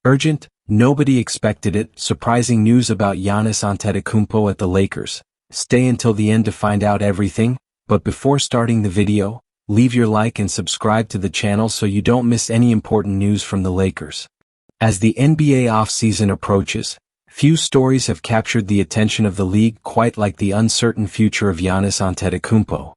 Urgent, nobody expected it, surprising news about Giannis Antetokounmpo at the Lakers. Stay until the end to find out everything, but before starting the video, leave your like and subscribe to the channel so you don't miss any important news from the Lakers. As the NBA offseason approaches, few stories have captured the attention of the league quite like the uncertain future of Giannis Antetokounmpo.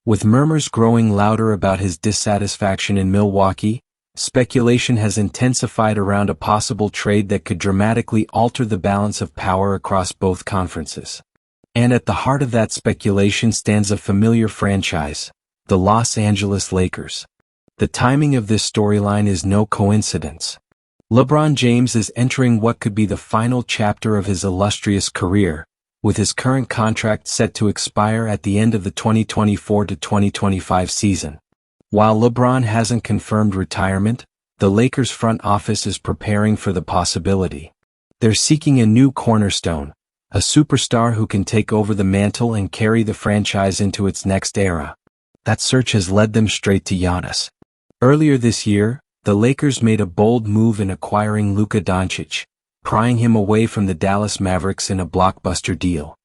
With murmurs growing louder about his dissatisfaction in Milwaukee, speculation has intensified around a possible trade that could dramatically alter the balance of power across both conferences. And at the heart of that speculation stands a familiar franchise, the Los Angeles Lakers. The timing of this storyline is no coincidence. LeBron James is entering what could be the final chapter of his illustrious career, with his current contract set to expire at the end of the 2024-2025 season. While LeBron hasn't confirmed retirement, the Lakers front office is preparing for the possibility. They're seeking a new cornerstone, a superstar who can take over the mantle and carry the franchise into its next era. That search has led them straight to Giannis. Earlier this year, the Lakers made a bold move in acquiring Luka Doncic, prying him away from the Dallas Mavericks in a blockbuster deal.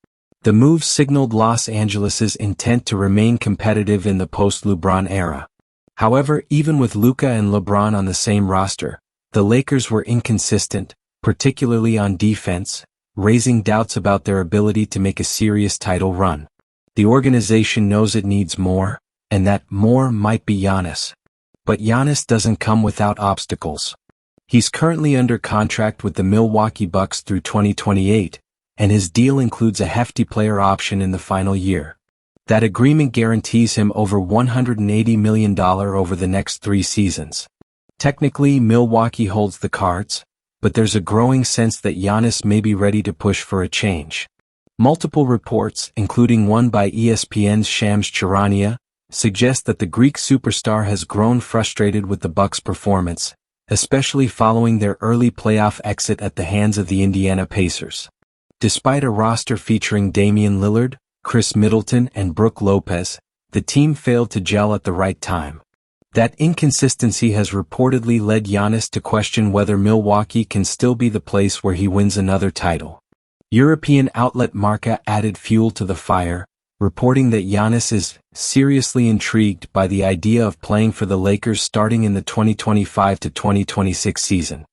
The move signaled Los Angeles' intent to remain competitive in the post-LeBron era. However, even with Luka and LeBron on the same roster, the Lakers were inconsistent, particularly on defense, raising doubts about their ability to make a serious title run. The organization knows it needs more, and that more might be Giannis. But Giannis doesn't come without obstacles. He's currently under contract with the Milwaukee Bucks through 2028, and his deal includes a hefty player option in the final year. That agreement guarantees him over $180 million over the next 3 seasons. Technically, Milwaukee holds the cards, but there's a growing sense that Giannis may be ready to push for a change. Multiple reports, including one by ESPN's Shams Charania, suggest that the Greek superstar has grown frustrated with the Bucks' performance, especially following their early playoff exit at the hands of the Indiana Pacers. Despite a roster featuring Damian Lillard, Chris Middleton, and Brook Lopez, the team failed to gel at the right time. That inconsistency has reportedly led Giannis to question whether Milwaukee can still be the place where he wins another title. European outlet Marca added fuel to the fire, reporting that Giannis is seriously intrigued by the idea of playing for the Lakers starting in the 2025-2026 season.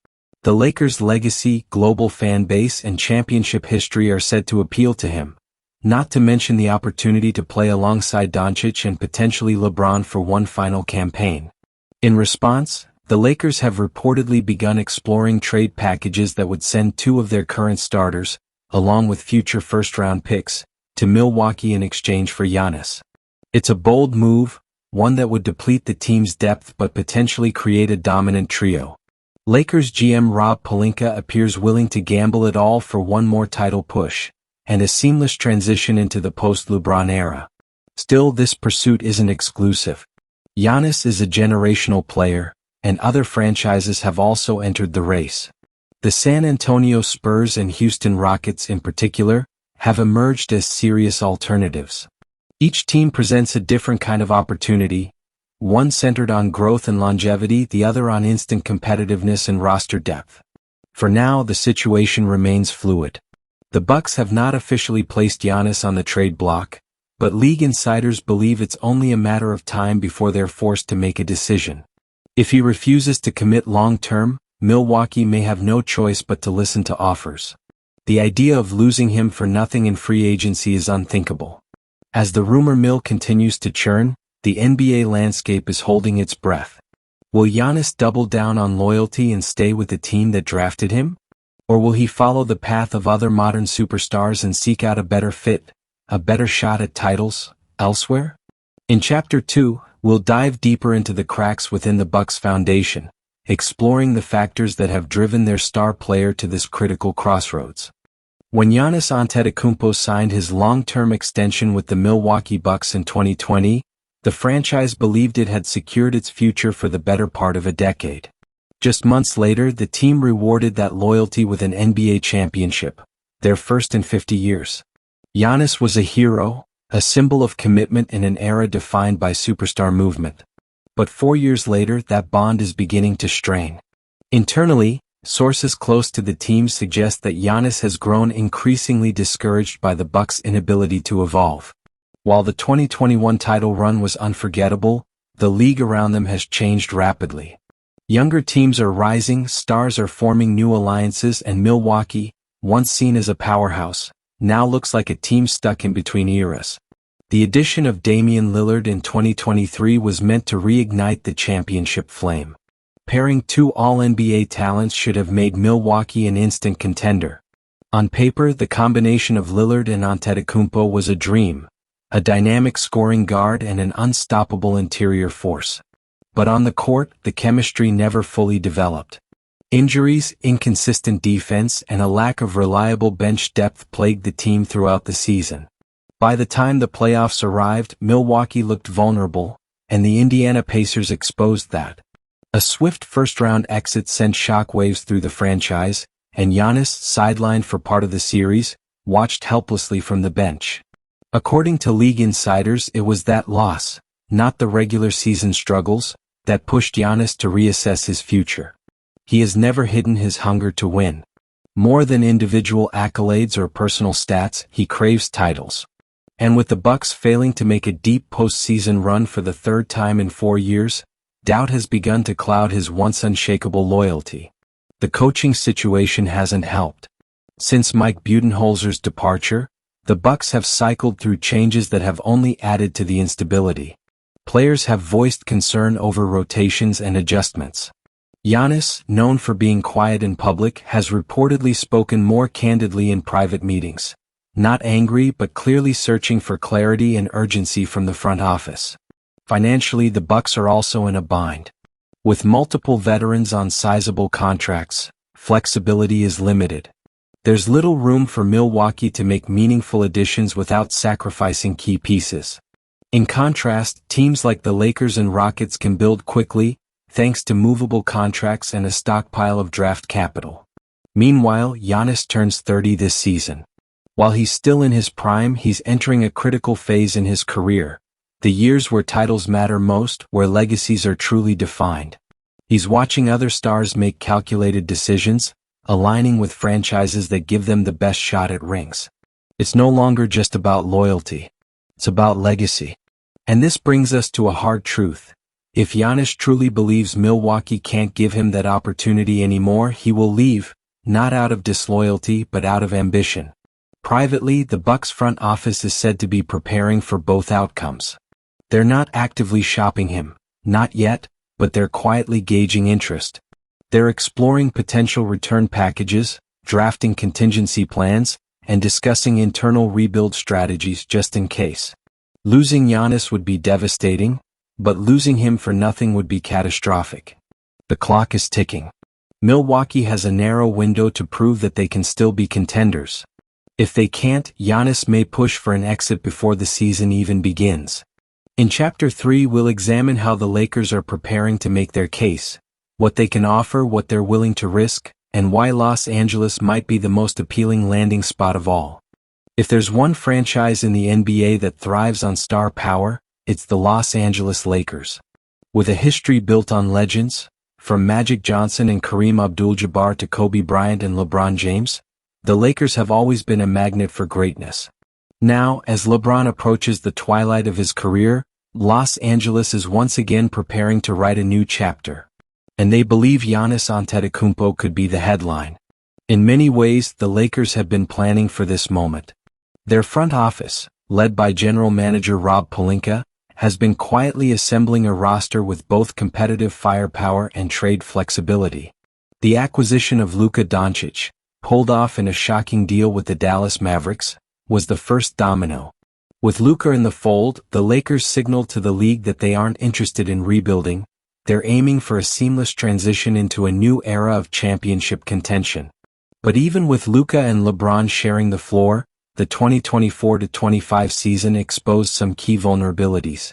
The Lakers' legacy, global fan base, and championship history are said to appeal to him, not to mention the opportunity to play alongside Doncic and potentially LeBron for one final campaign. In response, the Lakers have reportedly begun exploring trade packages that would send 2 of their current starters, along with future first-round picks, to Milwaukee in exchange for Giannis. It's a bold move, one that would deplete the team's depth but potentially create a dominant trio. Lakers GM Rob Pelinka appears willing to gamble it all for one more title push, and a seamless transition into the post-LeBron era. Still, this pursuit isn't exclusive. Giannis is a generational player, and other franchises have also entered the race. The San Antonio Spurs and Houston Rockets in particular have emerged as serious alternatives. Each team presents a different kind of opportunity, one centered on growth and longevity, the other on instant competitiveness and roster depth. For now, the situation remains fluid. The Bucks have not officially placed Giannis on the trade block, but league insiders believe it's only a matter of time before they're forced to make a decision. If he refuses to commit long-term, Milwaukee may have no choice but to listen to offers. The idea of losing him for nothing in free agency is unthinkable. As the rumor mill continues to churn, the NBA landscape is holding its breath. Will Giannis double down on loyalty and stay with the team that drafted him? Or will he follow the path of other modern superstars and seek out a better fit, a better shot at titles, elsewhere? In Chapter 2, we'll dive deeper into the cracks within the Bucks' foundation, exploring the factors that have driven their star player to this critical crossroads. When Giannis Antetokounmpo signed his long-term extension with the Milwaukee Bucks in 2020, the franchise believed it had secured its future for the better part of a decade. Just months later, the team rewarded that loyalty with an NBA championship, their first in 50 years. Giannis was a hero, a symbol of commitment in an era defined by superstar movement. But 4 years later, that bond is beginning to strain. Internally, Sources close to the team suggest that Giannis has grown increasingly discouraged by the Bucks' inability to evolve. While the 2021 title run was unforgettable, the league around them has changed rapidly. Younger teams are rising, stars are forming new alliances, and Milwaukee, once seen as a powerhouse, now looks like a team stuck in between eras. The addition of Damian Lillard in 2023 was meant to reignite the championship flame. Pairing two All-NBA talents should have made Milwaukee an instant contender. On paper, the combination of Lillard and Antetokounmpo was a dream, a dynamic scoring guard and an unstoppable interior force. But on the court, the chemistry never fully developed. Injuries, inconsistent defense, and a lack of reliable bench depth plagued the team throughout the season. By the time the playoffs arrived, Milwaukee looked vulnerable, and the Indiana Pacers exposed that. A swift first-round exit sent shockwaves through the franchise, and Giannis, sidelined for part of the series, watched helplessly from the bench. According to league insiders, it was that loss, not the regular season struggles, that pushed Giannis to reassess his future. He has never hidden his hunger to win. More than individual accolades or personal stats, he craves titles. And with the Bucks failing to make a deep postseason run for the third time in 4 years, doubt has begun to cloud his once unshakable loyalty. The coaching situation hasn't helped. Since Mike Budenholzer's departure, the Bucks have cycled through changes that have only added to the instability. Players have voiced concern over rotations and adjustments. Giannis, known for being quiet in public, has reportedly spoken more candidly in private meetings. Not angry but clearly searching for clarity and urgency from the front office. Financially, the Bucks are also in a bind. With multiple veterans on sizable contracts, flexibility is limited. There's little room for Milwaukee to make meaningful additions without sacrificing key pieces. In contrast, teams like the Lakers and Rockets can build quickly, thanks to movable contracts and a stockpile of draft capital. Meanwhile, Giannis turns 30 this season. While he's still in his prime, he's entering a critical phase in his career. The years where titles matter most, where legacies are truly defined. He's watching other stars make calculated decisions, aligning with franchises that give them the best shot at rings. It's no longer just about loyalty. It's about legacy. And this brings us to a hard truth. If Giannis truly believes Milwaukee can't give him that opportunity anymore, he will leave, not out of disloyalty but out of ambition. Privately, the Bucks front office is said to be preparing for both outcomes. They're not actively shopping him, not yet, but they're quietly gauging interest. They're exploring potential return packages, drafting contingency plans, and discussing internal rebuild strategies just in case. Losing Giannis would be devastating, but losing him for nothing would be catastrophic. The clock is ticking. Milwaukee has a narrow window to prove that they can still be contenders. If they can't, Giannis may push for an exit before the season even begins. In Chapter 3, we'll examine how the Lakers are preparing to make their case, what they can offer, what they're willing to risk, and why Los Angeles might be the most appealing landing spot of all. If there's one franchise in the NBA that thrives on star power, it's the Los Angeles Lakers. With a history built on legends, from Magic Johnson and Kareem Abdul-Jabbar to Kobe Bryant and LeBron James, the Lakers have always been a magnet for greatness. Now, as LeBron approaches the twilight of his career, Los Angeles is once again preparing to write a new chapter. And they believe Giannis Antetokounmpo could be the headline. In many ways, the Lakers have been planning for this moment. Their front office, led by General Manager Rob Pelinka, has been quietly assembling a roster with both competitive firepower and trade flexibility. The acquisition of Luka Doncic, pulled off in a shocking deal with the Dallas Mavericks, was the first domino. With Luka in the fold, the Lakers signaled to the league that they aren't interested in rebuilding. They're aiming for a seamless transition into a new era of championship contention. But even with Luka and LeBron sharing the floor, the 2024-25 season exposed some key vulnerabilities.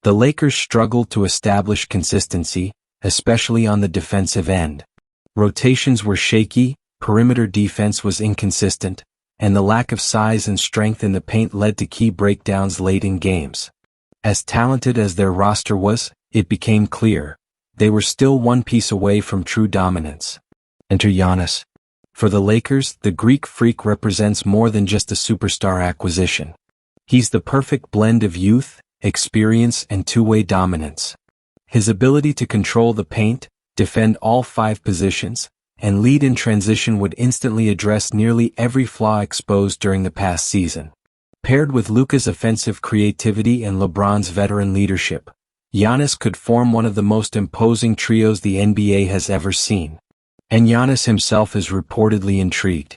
The Lakers struggled to establish consistency, especially on the defensive end. Rotations were shaky, perimeter defense was inconsistent, and the lack of size and strength in the paint led to key breakdowns late in games. As talented as their roster was, it became clear they were still one piece away from true dominance. Enter Giannis. For the Lakers, the Greek freak represents more than just a superstar acquisition. He's the perfect blend of youth, experience, and two-way dominance. His ability to control the paint, defend all 5 positions, and lead in transition would instantly address nearly every flaw exposed during the past season. Paired with Luka's offensive creativity and LeBron's veteran leadership, Giannis could form one of the most imposing trios the NBA has ever seen. And Giannis himself is reportedly intrigued.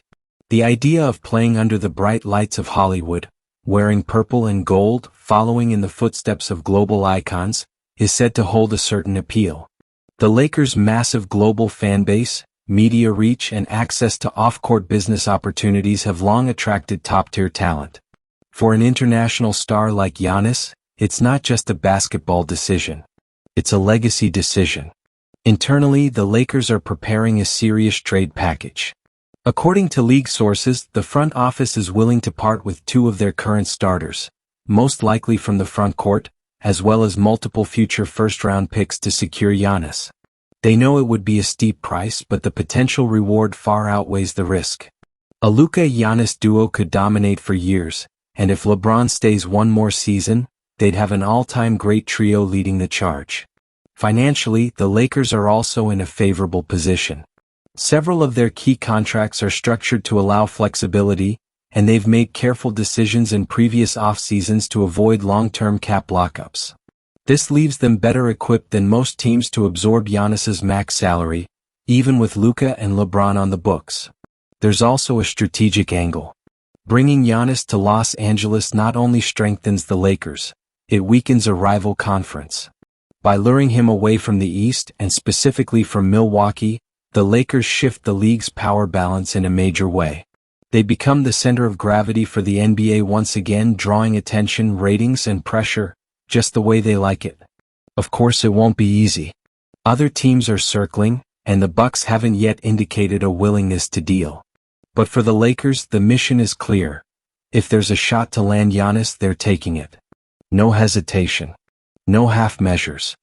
The idea of playing under the bright lights of Hollywood, wearing purple and gold, following in the footsteps of global icons, is said to hold a certain appeal. The Lakers' massive global fan base, media reach, and access to off-court business opportunities have long attracted top-tier talent. For an international star like Giannis, it's not just a basketball decision. It's a legacy decision. Internally, the Lakers are preparing a serious trade package. According to league sources, the front office is willing to part with 2 of their current starters, most likely from the front court, as well as multiple future first-round picks to secure Giannis. They know it would be a steep price, but the potential reward far outweighs the risk. A Luka-Giannis duo could dominate for years, and if LeBron stays one more season, they'd have an all-time great trio leading the charge. Financially, the Lakers are also in a favorable position. Several of their key contracts are structured to allow flexibility, and they've made careful decisions in previous off-seasons to avoid long-term cap lockups. This leaves them better equipped than most teams to absorb Giannis's max salary, even with Luka and LeBron on the books. There's also a strategic angle. Bringing Giannis to Los Angeles not only strengthens the Lakers, it weakens a rival conference. By luring him away from the East and specifically from Milwaukee, the Lakers shift the league's power balance in a major way. They become the center of gravity for the NBA once again, drawing attention, ratings, and pressure, just the way they like it. Of course, it won't be easy. Other teams are circling, and the Bucks haven't yet indicated a willingness to deal. But for the Lakers, the mission is clear. If there's a shot to land Giannis, they're taking it. No hesitation. No half measures.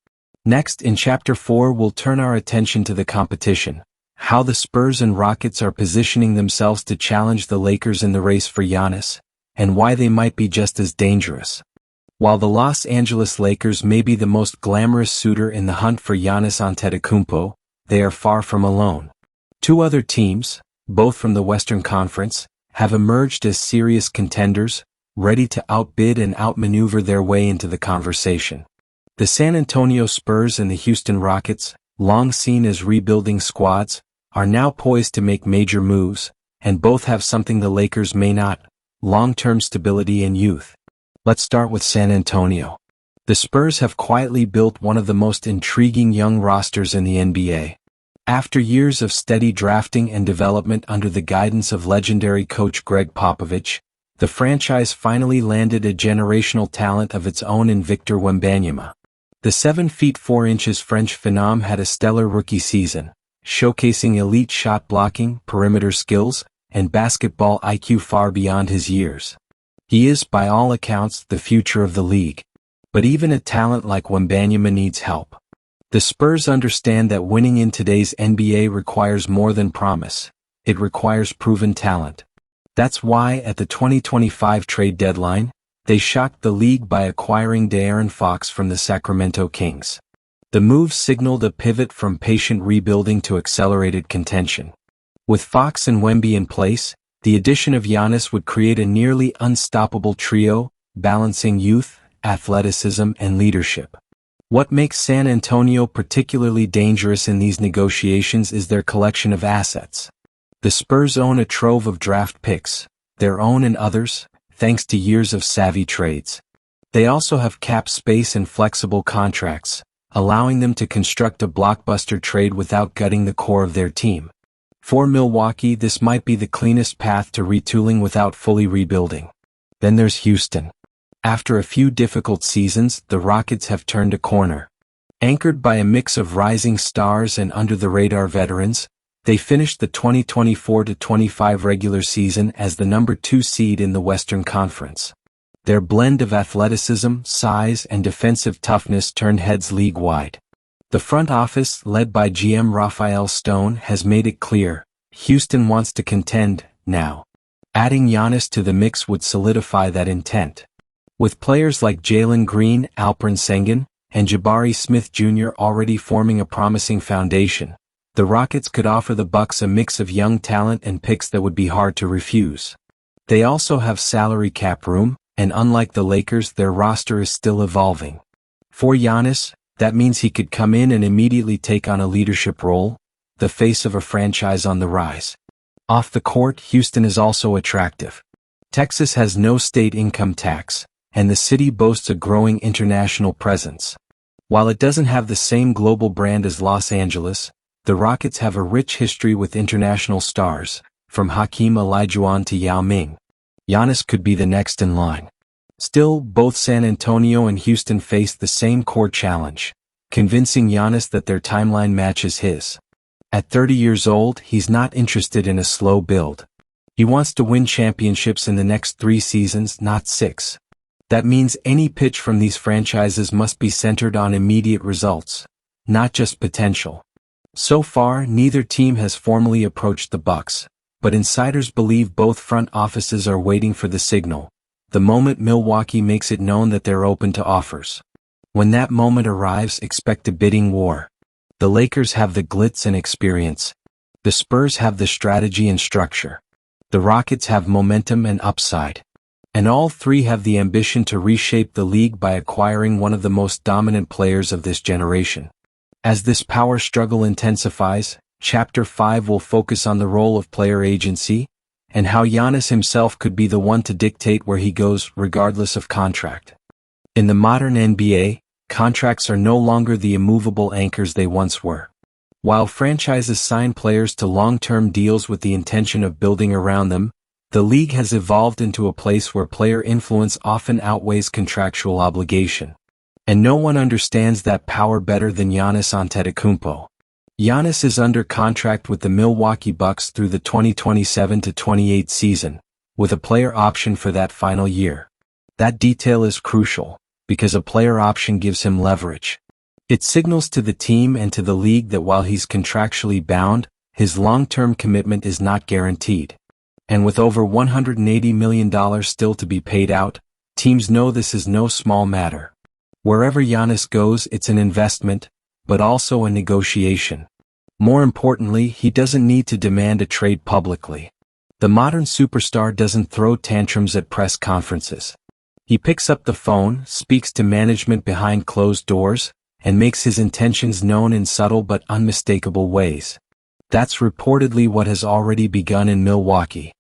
Next, in Chapter 4, we'll turn our attention to the competition, how the Spurs and Rockets are positioning themselves to challenge the Lakers in the race for Giannis, and why they might be just as dangerous. While the Los Angeles Lakers may be the most glamorous suitor in the hunt for Giannis Antetokounmpo, they are far from alone. 2 other teams, both from the Western Conference, have emerged as serious contenders, ready to outbid and outmaneuver their way into the conversation. The San Antonio Spurs and the Houston Rockets, long seen as rebuilding squads, are now poised to make major moves, and both have something the Lakers may not: long-term stability and youth. Let's start with San Antonio. The Spurs have quietly built one of the most intriguing young rosters in the NBA. After years of steady drafting and development under the guidance of legendary coach Greg Popovich, the franchise finally landed a generational talent of its own in Victor Wembanyama. The 7 feet 4 inches French phenom had a stellar rookie season, showcasing elite shot blocking, perimeter skills, and basketball IQ far beyond his years. He is, by all accounts, the future of the league. But even a talent like Wembanyama needs help. The Spurs understand that winning in today's NBA requires more than promise. It requires proven talent. That's why, at the 2025 trade deadline, they shocked the league by acquiring De'Aaron Fox from the Sacramento Kings. The move signaled a pivot from patient rebuilding to accelerated contention. With Fox and Wemby in place, the addition of Giannis would create a nearly unstoppable trio, balancing youth, athleticism, and leadership. What makes San Antonio particularly dangerous in these negotiations is their collection of assets. The Spurs own a trove of draft picks, their own and others, thanks to years of savvy trades. They also have cap space and flexible contracts, allowing them to construct a blockbuster trade without gutting the core of their team. For Milwaukee, this might be the cleanest path to retooling without fully rebuilding. Then there's Houston. After a few difficult seasons, the Rockets have turned a corner. Anchored by a mix of rising stars and under-the-radar veterans, they finished the 2024-25 regular season as the number 2 seed in the Western Conference. Their blend of athleticism, size, and defensive toughness turned heads league-wide. The front office, led by GM Rafael Stone, has made it clear, Houston wants to contend, now. Adding Giannis to the mix would solidify that intent. With players like Jalen Green, Alperen Sengun, and Jabari Smith Jr. already forming a promising foundation, the Rockets could offer the Bucks a mix of young talent and picks that would be hard to refuse. They also have salary cap room, and unlike the Lakers, their roster is still evolving. For Giannis, that means he could come in and immediately take on a leadership role, the face of a franchise on the rise. Off the court, Houston is also attractive. Texas has no state income tax, and the city boasts a growing international presence. While it doesn't have the same global brand as Los Angeles, the Rockets have a rich history with international stars, from Hakeem Olajuwon to Yao Ming. Giannis could be the next in line. Still, both San Antonio and Houston face the same core challenge, convincing Giannis that their timeline matches his. At 30 years old, he's not interested in a slow build. He wants to win championships in the next 3 seasons, not 6. That means any pitch from these franchises must be centered on immediate results, not just potential. So far, neither team has formally approached the Bucks, but insiders believe both front offices are waiting for the signal, the moment Milwaukee makes it known that they're open to offers. When that moment arrives, expect a bidding war. The Lakers have the glitz and experience. The Spurs have the strategy and structure. The Rockets have momentum and upside. And all three have the ambition to reshape the league by acquiring one of the most dominant players of this generation. As this power struggle intensifies, Chapter 5 will focus on the role of player agency, and how Giannis himself could be the one to dictate where he goes regardless of contract. In the modern NBA, contracts are no longer the immovable anchors they once were. While franchises sign players to long-term deals with the intention of building around them, the league has evolved into a place where player influence often outweighs contractual obligation. And no one understands that power better than Giannis Antetokounmpo. Giannis is under contract with the Milwaukee Bucks through the 2027-28 season, with a player option for that final year. That detail is crucial, because a player option gives him leverage. It signals to the team and to the league that while he's contractually bound, his long-term commitment is not guaranteed. And with over $180 million still to be paid out, teams know this is no small matter. Wherever Giannis goes, it's an investment, but also a negotiation. More importantly, he doesn't need to demand a trade publicly. The modern superstar doesn't throw tantrums at press conferences. He picks up the phone, speaks to management behind closed doors, and makes his intentions known in subtle but unmistakable ways. That's reportedly what has already begun in Milwaukee.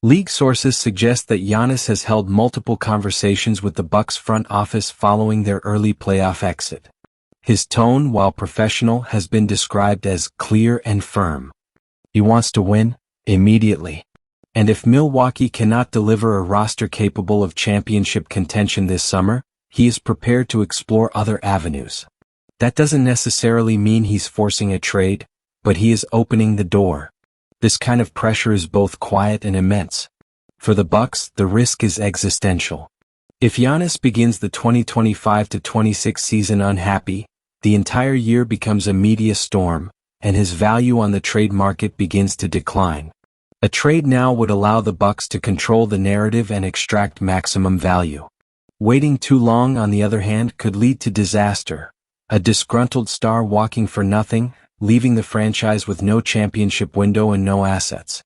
League sources suggest that Giannis has held multiple conversations with the Bucks front office following their early playoff exit. His tone, while professional, has been described as clear and firm. He wants to win, immediately. And if Milwaukee cannot deliver a roster capable of championship contention this summer, he is prepared to explore other avenues. That doesn't necessarily mean he's forcing a trade, but he is opening the door. This kind of pressure is both quiet and immense. For the Bucks, the risk is existential. If Giannis begins the 2025-26 season unhappy, the entire year becomes a media storm, and his value on the trade market begins to decline. A trade now would allow the Bucks to control the narrative and extract maximum value. Waiting too long, on the other hand, could lead to disaster. A disgruntled star walking for nothing, leaving the franchise with no championship window and no assets.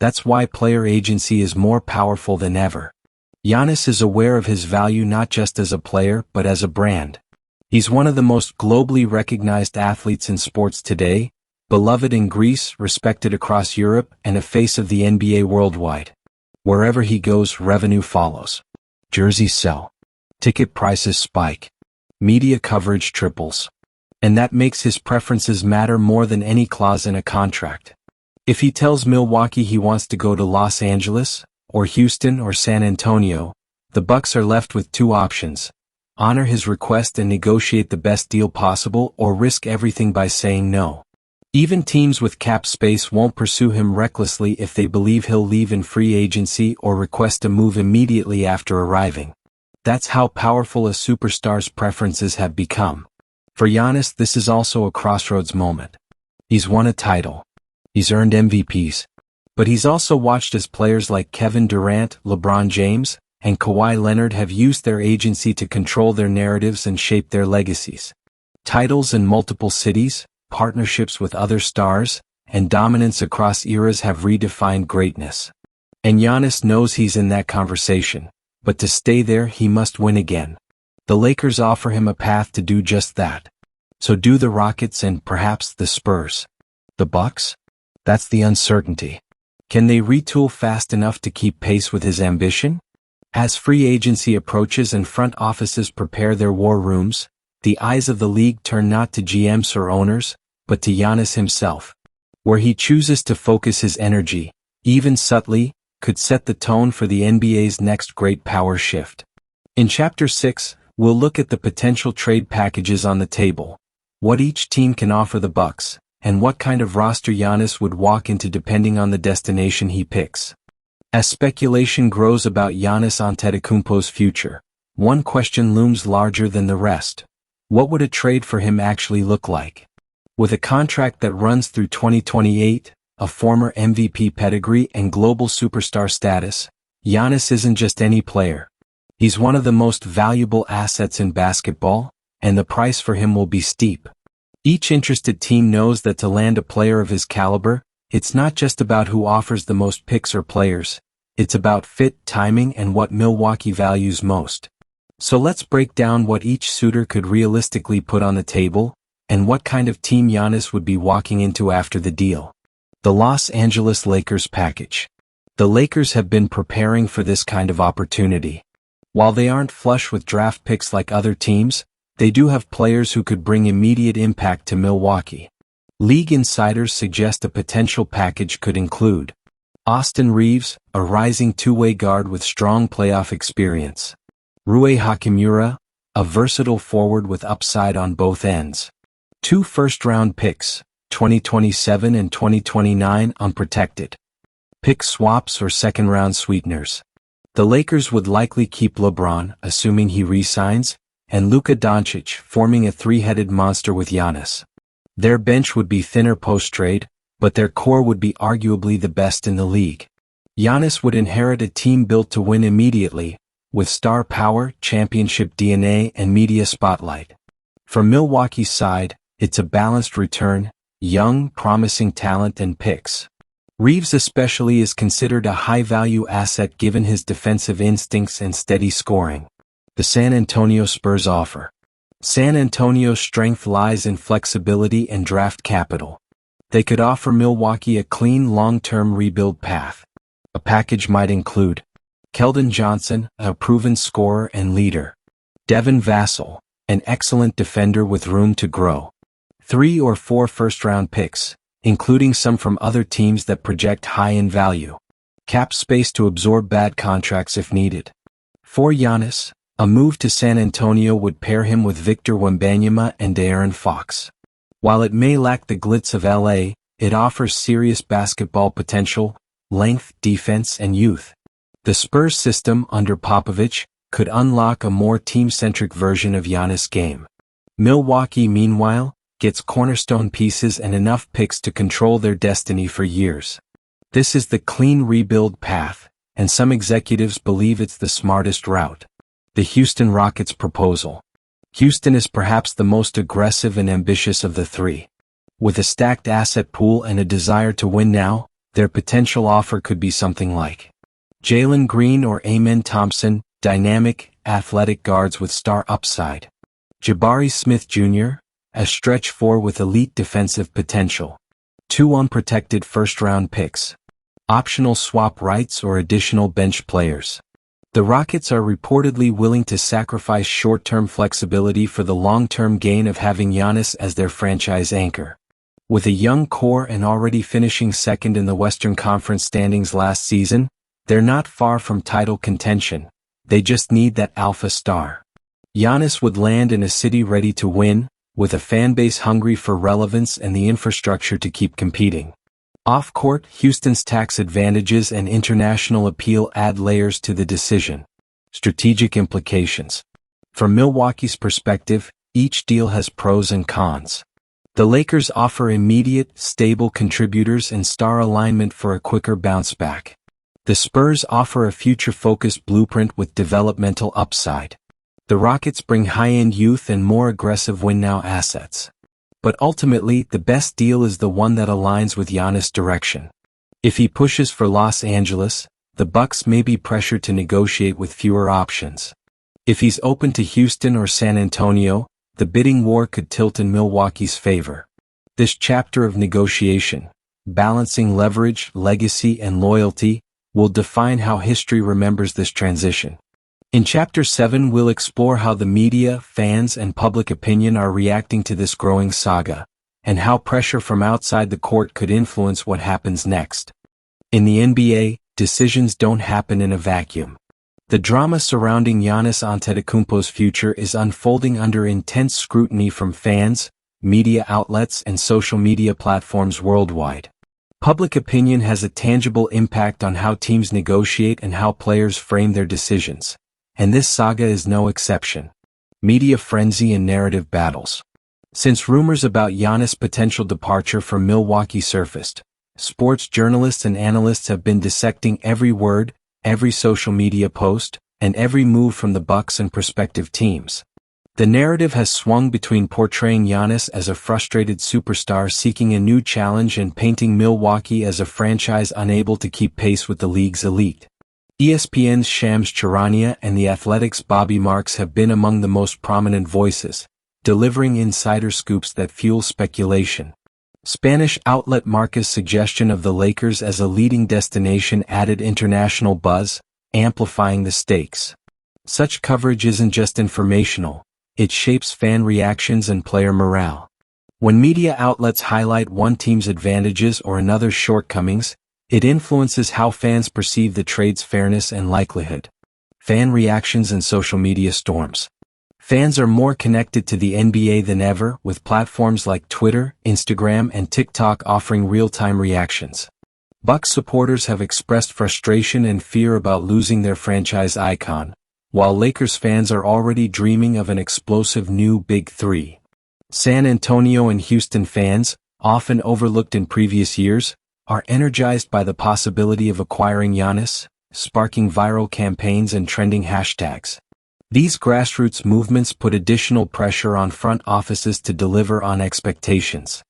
That's why player agency is more powerful than ever. Giannis is aware of his value not just as a player but as a brand. He's one of the most globally recognized athletes in sports today, beloved in Greece, respected across Europe, and a face of the NBA worldwide. Wherever he goes, revenue follows. Jerseys sell. Ticket prices spike. Media coverage triples. And that makes his preferences matter more than any clause in a contract. If he tells Milwaukee he wants to go to Los Angeles, or Houston or San Antonio, the Bucks are left with two options: honor his request and negotiate the best deal possible, or risk everything by saying no. Even teams with cap space won't pursue him recklessly if they believe he'll leave in free agency or request a move immediately after arriving. That's how powerful a superstar's preferences have become. For Giannis, this is also a crossroads moment. He's won a title. He's earned MVPs. But he's also watched as players like Kevin Durant, LeBron James, and Kawhi Leonard have used their agency to control their narratives and shape their legacies. Titles in multiple cities, partnerships with other stars, and dominance across eras have redefined greatness. And Giannis knows he's in that conversation, but to stay there he must win again. The Lakers offer him a path to do just that. So do the Rockets and perhaps the Spurs. The Bucks? That's the uncertainty. Can they retool fast enough to keep pace with his ambition? As free agency approaches and front offices prepare their war rooms, the eyes of the league turn not to GMs or owners, but to Giannis himself. Where he chooses to focus his energy, even subtly, could set the tone for the NBA's next great power shift. In Chapter 6, we'll look at the potential trade packages on the table, what each team can offer the Bucks, and what kind of roster Giannis would walk into depending on the destination he picks. As speculation grows about Giannis Antetokounmpo's future, one question looms larger than the rest. What would a trade for him actually look like? With a contract that runs through 2028, a former MVP pedigree and global superstar status, Giannis isn't just any player. He's one of the most valuable assets in basketball, and the price for him will be steep. Each interested team knows that to land a player of his caliber, it's not just about who offers the most picks or players, it's about fit, timing, and what Milwaukee values most. So let's break down what each suitor could realistically put on the table, and what kind of team Giannis would be walking into after the deal. The Los Angeles Lakers package. The Lakers have been preparing for this kind of opportunity. While they aren't flush with draft picks like other teams, they do have players who could bring immediate impact to Milwaukee. League insiders suggest a potential package could include Austin Reeves, a rising two-way guard with strong playoff experience. Rui Hachimura, a versatile forward with upside on both ends. 2 first-round picks, 2027 and 2029 unprotected. Pick swaps or second-round sweeteners. The Lakers would likely keep LeBron, assuming he re-signs, and Luka Doncic, forming a three-headed monster with Giannis. Their bench would be thinner post-trade, but their core would be arguably the best in the league. Giannis would inherit a team built to win immediately, with star power, championship DNA, and media spotlight. For Milwaukee's side, it's a balanced return, young, promising talent and picks. Reeves especially is considered a high-value asset given his defensive instincts and steady scoring. The San Antonio Spurs offer. San Antonio's strength lies in flexibility and draft capital. They could offer Milwaukee a clean long-term rebuild path. A package might include Keldon Johnson, a proven scorer and leader. Devin Vassell, an excellent defender with room to grow. 3 or 4 first-round picks, including some from other teams that project high in value. Cap space to absorb bad contracts if needed. For Giannis, a move to San Antonio would pair him with Victor Wembanyama and De'Aaron Fox. While it may lack the glitz of LA, it offers serious basketball potential, length, defense, and youth. The Spurs system under Popovich could unlock a more team-centric version of Giannis' game. Milwaukee, meanwhile, gets cornerstone pieces and enough picks to control their destiny for years. This is the clean rebuild path, and some executives believe it's the smartest route. The Houston Rockets proposal. Houston is perhaps the most aggressive and ambitious of the three. With a stacked asset pool and a desire to win now, their potential offer could be something like Jalen Green or Amen Thompson, dynamic, athletic guards with star upside. Jabari Smith Jr., a stretch 4 with elite defensive potential. 2 unprotected first-round picks. Optional swap rights or additional bench players. The Rockets are reportedly willing to sacrifice short-term flexibility for the long-term gain of having Giannis as their franchise anchor. With a young core and already finishing second in the Western Conference standings last season, they're not far from title contention. They just need that alpha star. Giannis would land in a city ready to win, with a fanbase hungry for relevance and the infrastructure to keep competing. Off-court, Houston's tax advantages and international appeal add layers to the decision. Strategic implications. From Milwaukee's perspective, Each deal has pros and cons. The Lakers offer immediate, stable contributors and star alignment for a quicker bounce back. The Spurs offer a future-focused blueprint with developmental upside. The Rockets bring high-end youth and more aggressive win-now assets. But ultimately, the best deal is the one that aligns with Giannis' direction. If he pushes for Los Angeles, the Bucks may be pressured to negotiate with fewer options. If he's open to Houston or San Antonio, the bidding war could tilt in Milwaukee's favor. This chapter of negotiation, balancing leverage, legacy, and loyalty, will define how history remembers this transition. In Chapter 7 we'll explore how the media, fans, and public opinion are reacting to this growing saga, and how pressure from outside the court could influence what happens next. In the NBA, decisions don't happen in a vacuum. The drama surrounding Giannis Antetokounmpo's future is unfolding under intense scrutiny from fans, media outlets, and social media platforms worldwide. Public opinion has a tangible impact on how teams negotiate and how players frame their decisions. And this saga is no exception. Media frenzy and narrative battles. Since rumors about Giannis' potential departure from Milwaukee surfaced, sports journalists and analysts have been dissecting every word, every social media post, and every move from the Bucks and prospective teams. The narrative has swung between portraying Giannis as a frustrated superstar seeking a new challenge and painting Milwaukee as a franchise unable to keep pace with the league's elite. ESPN's Shams Charania and The Athletic's Bobby Marks have been among the most prominent voices, delivering insider scoops that fuel speculation. Spanish outlet Marca's suggestion of the Lakers as a leading destination added international buzz, amplifying the stakes. Such coverage isn't just informational, it shapes fan reactions and player morale. When media outlets highlight one team's advantages or another's shortcomings, it influences how fans perceive the trade's fairness and likelihood. Fan reactions and social media storms. Fans are more connected to the NBA than ever, with platforms like Twitter, Instagram, and TikTok offering real-time reactions. Bucks supporters have expressed frustration and fear about losing their franchise icon, while Lakers fans are already dreaming of an explosive new Big Three. San Antonio and Houston fans, often overlooked in previous years, are energized by the possibility of acquiring Giannis, sparking viral campaigns and trending hashtags. These grassroots movements put additional pressure on front offices to deliver on expectations.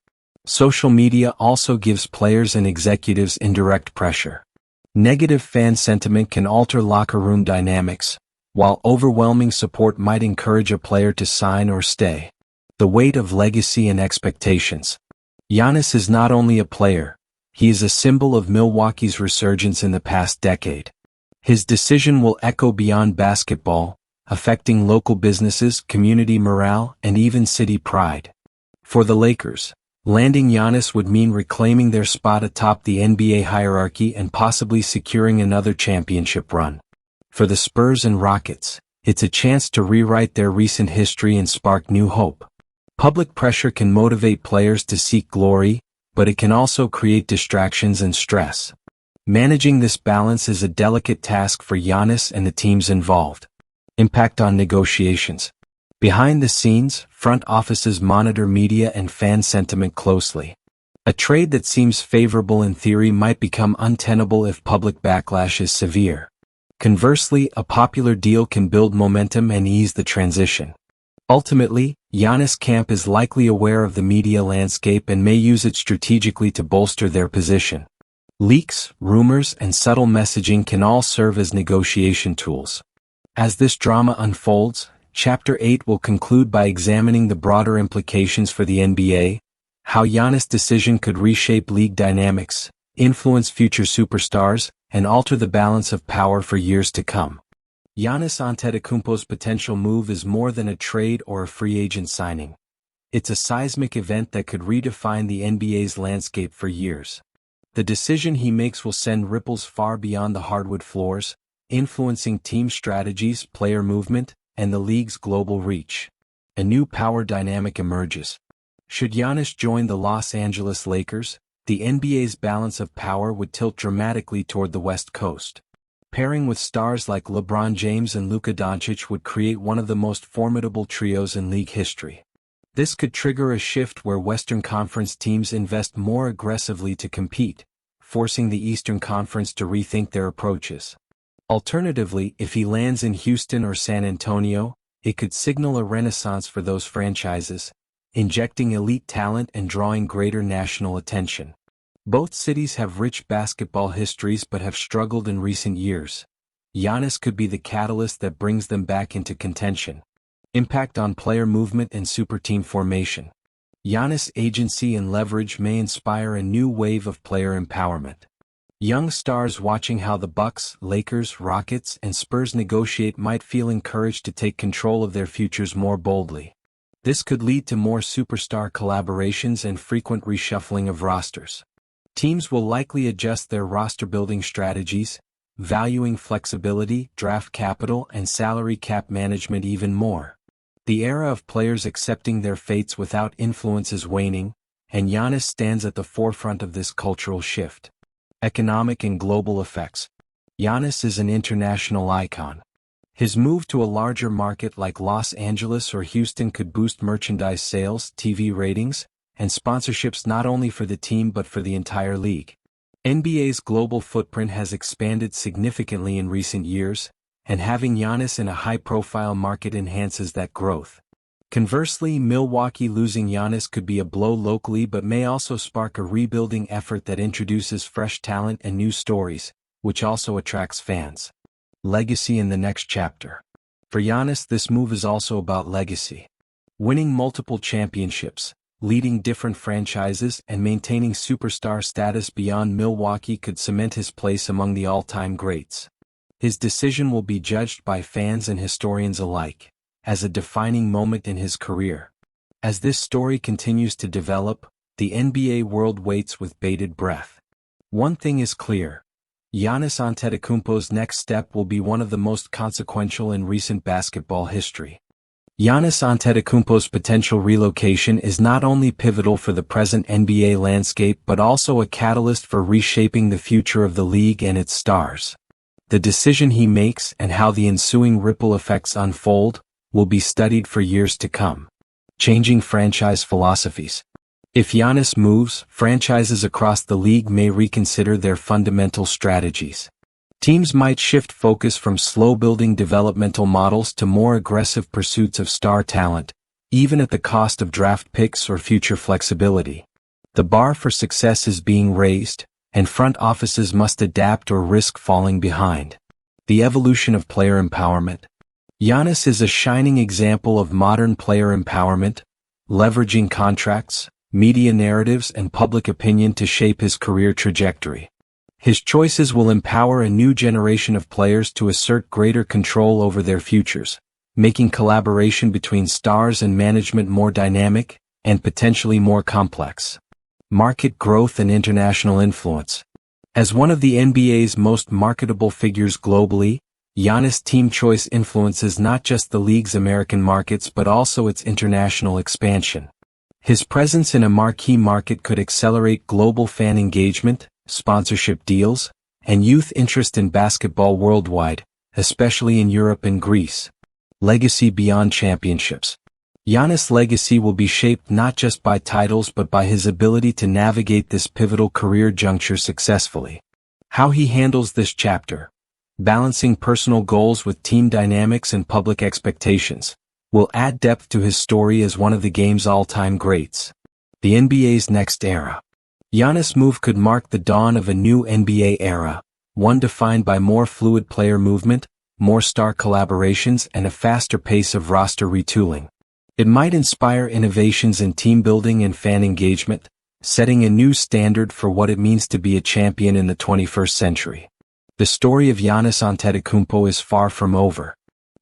Social media also gives players and executives indirect pressure. Negative fan sentiment can alter locker room dynamics, while overwhelming support might encourage a player to sign or stay. The weight of legacy and expectations. Giannis is not only a player, he is a symbol of Milwaukee's resurgence in the past decade. His decision will echo beyond basketball, affecting local businesses, community morale, and even city pride. For the Lakers, landing Giannis would mean reclaiming their spot atop the NBA hierarchy and possibly securing another championship run. For the Spurs and Rockets, it's a chance to rewrite their recent history and spark new hope. Public pressure can motivate players to seek glory, but it can also create distractions and stress. Managing this balance is a delicate task for Giannis and the teams involved. Impact on negotiations. Behind the scenes, front offices monitor media and fan sentiment closely. A trade that seems favorable in theory might become untenable if public backlash is severe. Conversely, a popular deal can build momentum and ease the transition. Ultimately, Giannis' camp is likely aware of the media landscape and may use it strategically to bolster their position. Leaks, rumors, and subtle messaging can all serve as negotiation tools. As this drama unfolds, Chapter 8 will conclude by examining the broader implications for the NBA, how Giannis' decision could reshape league dynamics, influence future superstars, and alter the balance of power for years to come. Giannis Antetokounmpo's potential move is more than a trade or a free agent signing. It's a seismic event that could redefine the NBA's landscape for years. The decision he makes will send ripples far beyond the hardwood floors, influencing team strategies, player movement, and the league's global reach. A new power dynamic emerges. Should Giannis join the Los Angeles Lakers, the NBA's balance of power would tilt dramatically toward the West Coast. Pairing with stars like LeBron James and Luka Doncic would create one of the most formidable trios in league history. This could trigger a shift where Western Conference teams invest more aggressively to compete, forcing the Eastern Conference to rethink their approaches. Alternatively, if he lands in Houston or San Antonio, it could signal a renaissance for those franchises, injecting elite talent and drawing greater national attention. Both cities have rich basketball histories but have struggled in recent years. Giannis could be the catalyst that brings them back into contention. Impact on player movement and superteam formation. Giannis' agency and leverage may inspire a new wave of player empowerment. Young stars watching how the Bucks, Lakers, Rockets, and Spurs negotiate might feel encouraged to take control of their futures more boldly. This could lead to more superstar collaborations and frequent reshuffling of rosters. Teams will likely adjust their roster-building strategies, valuing flexibility, draft capital, and salary cap management even more. The era of players accepting their fates without influence is waning, and Giannis stands at the forefront of this cultural shift. Economic and global effects. Giannis is an international icon. His move to a larger market like Los Angeles or Houston could boost merchandise sales, TV ratings, and sponsorships not only for the team but for the entire league. NBA's global footprint has expanded significantly in recent years, and having Giannis in a high-profile market enhances that growth. Conversely, Milwaukee losing Giannis could be a blow locally but may also spark a rebuilding effort that introduces fresh talent and new stories, which also attracts fans. Legacy in the next chapter. For Giannis, this move is also about legacy. Winning multiple championships, leading different franchises, and maintaining superstar status beyond Milwaukee could cement his place among the all-time greats. His decision will be judged by fans and historians alike as a defining moment in his career. As this story continues to develop, the NBA world waits with bated breath. One thing is clear: Giannis Antetokounmpo's next step will be one of the most consequential in recent basketball history. Giannis Antetokounmpo's potential relocation is not only pivotal for the present NBA landscape but also a catalyst for reshaping the future of the league and its stars. The decision he makes and how the ensuing ripple effects unfold will be studied for years to come. Changing franchise philosophies. If Giannis moves, franchises across the league may reconsider their fundamental strategies. Teams might shift focus from slow-building developmental models to more aggressive pursuits of star talent, even at the cost of draft picks or future flexibility. The bar for success is being raised, and front offices must adapt or risk falling behind. The evolution of player empowerment. Giannis is a shining example of modern player empowerment, leveraging contracts, media narratives, and public opinion to shape his career trajectory. His choices will empower a new generation of players to assert greater control over their futures, making collaboration between stars and management more dynamic and potentially more complex. Market growth and international influence. As one of the NBA's most marketable figures globally, Giannis' team choice influences not just the league's American markets but also its international expansion. His presence in a marquee market could accelerate global fan engagement, sponsorship deals, and youth interest in basketball worldwide, especially in Europe and Greece. Legacy beyond championships. Giannis' legacy will be shaped not just by titles but by his ability to navigate this pivotal career juncture successfully. How he handles this chapter, balancing personal goals with team dynamics and public expectations, will add depth to his story as one of the game's all-time greats. The NBA's next era. Giannis' move could mark the dawn of a new NBA era, one defined by more fluid player movement, more star collaborations, and a faster pace of roster retooling. It might inspire innovations in team building and fan engagement, setting a new standard for what it means to be a champion in the 21st century. The story of Giannis Antetokounmpo is far from over.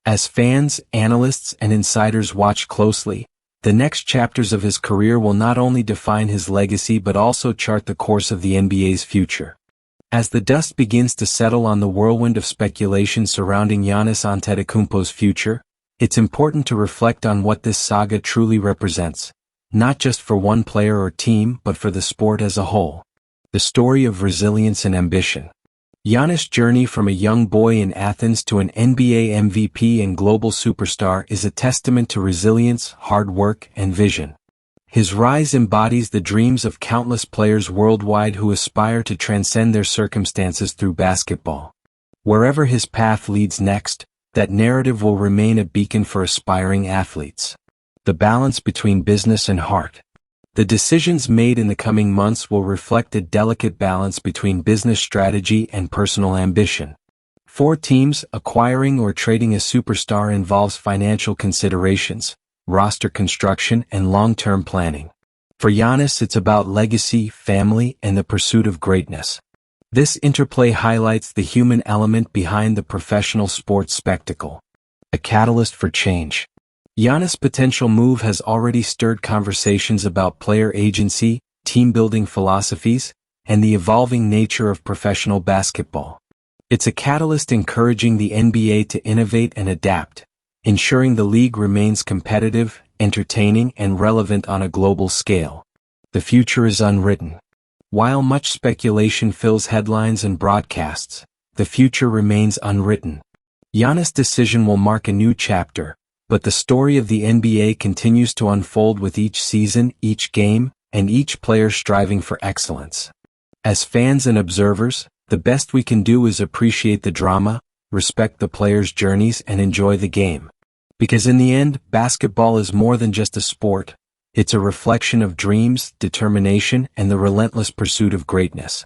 As fans, analysts, and insiders watch closely, the next chapters of his career will not only define his legacy but also chart the course of the NBA's future. As the dust begins to settle on the whirlwind of speculation surrounding Giannis Antetokounmpo's future, it's important to reflect on what this saga truly represents, not just for one player or team but for the sport as a whole. The story of resilience and ambition. Giannis' journey from a young boy in Athens to an NBA MVP and global superstar is a testament to resilience, hard work, and vision. His rise embodies the dreams of countless players worldwide who aspire to transcend their circumstances through basketball. Wherever his path leads next, that narrative will remain a beacon for aspiring athletes. The balance between business and heart. The decisions made in the coming months will reflect a delicate balance between business strategy and personal ambition. For teams, acquiring or trading a superstar involves financial considerations, roster construction, and long-term planning. For Giannis, it's about legacy, family, and the pursuit of greatness. This interplay highlights the human element behind the professional sports spectacle. A catalyst for change. Giannis' potential move has already stirred conversations about player agency, team-building philosophies, and the evolving nature of professional basketball. It's a catalyst encouraging the NBA to innovate and adapt, ensuring the league remains competitive, entertaining, and relevant on a global scale. The future is unwritten. While much speculation fills headlines and broadcasts, the future remains unwritten. Giannis' decision will mark a new chapter, but the story of the NBA continues to unfold with each season, each game, and each player striving for excellence. As fans and observers, the best we can do is appreciate the drama, respect the players' journeys, and enjoy the game. Because in the end, basketball is more than just a sport. It's a reflection of dreams, determination, and the relentless pursuit of greatness.